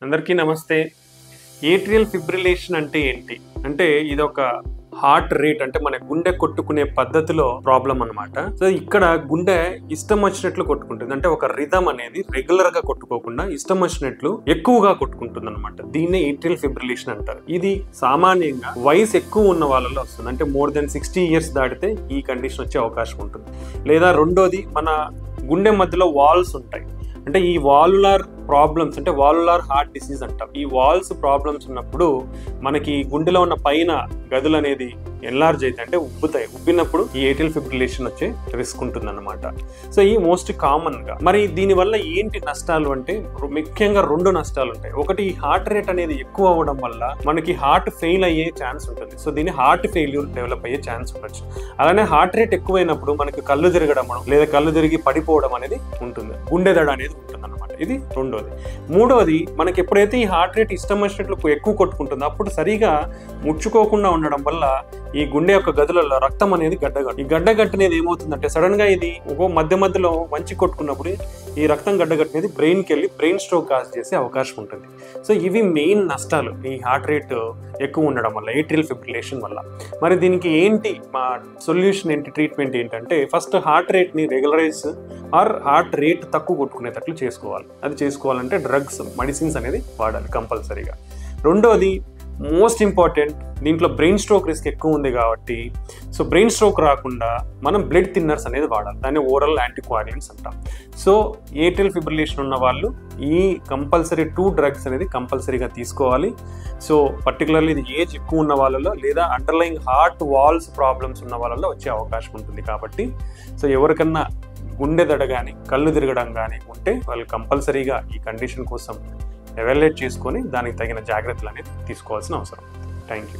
అందరికీ నమస్తే. Atrial fibrillation అంటే ఏంటి అంటే ఇది ఒక హార్ట్ రేట్ అంటే మన గుండె కొట్టుకునే పద్ధతిలో ప్రాబ్లం అన్నమాట. సో ఇక్కడ గుండె ఇష్టం వచ్చినట్లు కొట్టుకుంటుంది, అంటే ఒక రిథమ్ అనేది రెగ్యులర్ గా కొట్టుకోకుండా ఇష్టం వచ్చినట్లు ఎక్కువగా కొట్టుకుంటుంది అనమాట. దీన్నే ఏట్రియల్ ఫిబ్రిలేషన్ అంటారు. ఇది సామాన్యంగా వయసు ఎక్కువ ఉన్న వాళ్ళలో వస్తుంది, అంటే మోర్ దెన్ 60 years దాటితే ఈ కండిషన్ వచ్చే అవకాశం ఉంటుంది. లేదా రెండోది, మన గుండె మధ్యలో వాల్స్ ఉంటాయి, అంటే ఈ వాల్యులార్ ప్రాబ్లమ్స్ అంటే వాల్యులార్ హార్ట్ డిసీజ్ అంటాం. ఈ వాల్స్ ప్రాబ్లమ్స్ ఉన్నప్పుడు మనకి గుండెలో ఉన్న పైన గదులు అనేది ఎన్లార్జ్ అయితే అంటే ఉబ్బినప్పుడు ఈ ఏట్రియల్ ఫిబ్రిలేషన్ వచ్చే రిస్క్ ఉంటుంది అన్నమాట. సో ఈ మోస్ట్ కామన్ గా. మరి దీనివల్ల ఏంటి నష్టాలు అంటే ముఖ్యంగా 2 నష్టాలు ఉంటాయి. ఒకటి, ఈ హార్ట్ రేట్ అనేది ఎక్కువ అవ్వడం వల్ల మనకి హార్ట్ ఫెయిల్ అయ్యే ఛాన్స్ ఉంటుంది. సో దీన్ని హార్ట్ ఫెయిల్యూర్ డెవలప్ అయ్యే ఛాన్స్ ఉండొచ్చు. అలానే హార్ట్ రేట్ ఎక్కువైనప్పుడు మనకి కళ్ళు తిరగడం లేదా కళ్ళు తిరిగి పడిపోవడం అనేది ఉంటుంది, గుండె దడ అనేది ఉంటుంది అన్నమాట. ఇది రెండోది. మూడోది, మనకి ఎప్పుడైతే ఈ హార్ట్ రేట్ ఇష్టం వచ్చినట్లు ఎక్కువ కొట్టుకుంటుందో అప్పుడు సరిగా ముడుచుకోకుండా ఉండడం వల్ల ఈ గుండె యొక్క గదులలో రక్తం అనేది గడ్డగట్టు. ఈ గడ్డగట్టు అనేది ఏమవుతుందంటే సడన్ గా ఇది మధ్యలో మంచి కొట్టుకున్నప్పుడు ఈ రక్తం గడ్డగట్టినది బ్రెయిన్కి వెళ్ళి బ్రెయిన్ స్ట్రోక్ కాజ్ చేసే అవకాశం ఉంటుంది. సో ఇవి మెయిన్ నష్టాలు ఈ హార్ట్ రేట్ ఎక్కువ ఉండడం వల్ల, ఏట్రియల్ ఫిబ్రిలేషన్ వల్ల. మరి దీనికి ఏంటి మా సొల్యూషన్ ఏంటి, ట్రీట్మెంట్ ఏంటంటే ఫస్ట్ హార్ట్ రేట్ని రెగ్యులరైజ్ ఆర్ హార్ట్ రేట్ తక్కువ కొట్టుకునేటట్లు చేసుకోవాలి. అది చేసుకోవాలంటే డ్రగ్స్, మెడిసిన్స్ అనేది వాడాలి కంపల్సరీగా. రెండోది మోస్ట్ ఇంపార్టెంట్, దీంట్లో బ్రెయిన్ స్ట్రోక్ రిస్క్ ఎక్కువ ఉంది కాబట్టి సో బ్రెయిన్ స్ట్రోక్ రాకుండా మనం బ్లడ్ థిన్నర్స్ అనేది వాడాలి. దాన్ని ఓరల్ యాంటీకోయాగ్యులెంట్స్ అంటాం. సో ఏట్రియల్ ఫిబ్రిలేషన్ ఉన్న వాళ్ళు ఈ కంపల్సరీ 2 drugs అనేది కంపల్సరీగా తీసుకోవాలి. సో పర్టికులర్లీ ఇది ఏజ్ ఎక్కువ ఉన్న వాళ్ళలో లేదా అండర్లైయింగ్ హార్ట్ వాల్స్ ప్రాబ్లమ్స్ ఉన్న వాళ్ళలో వచ్చే అవకాశం ఉంటుంది. కాబట్టి సో ఎవరికన్నా గుండె దడ కానీ కళ్ళు తిరగడం కానీ ఉంటే వాళ్ళు కంపల్సరీగా ఈ కండిషన్ కోసం ఎవాల్యుయేట్ చేసుకొని దానికి తగిన జాగ్రత్తలు అనేది తీసుకోవాల్సిన అవసరం. Thank you.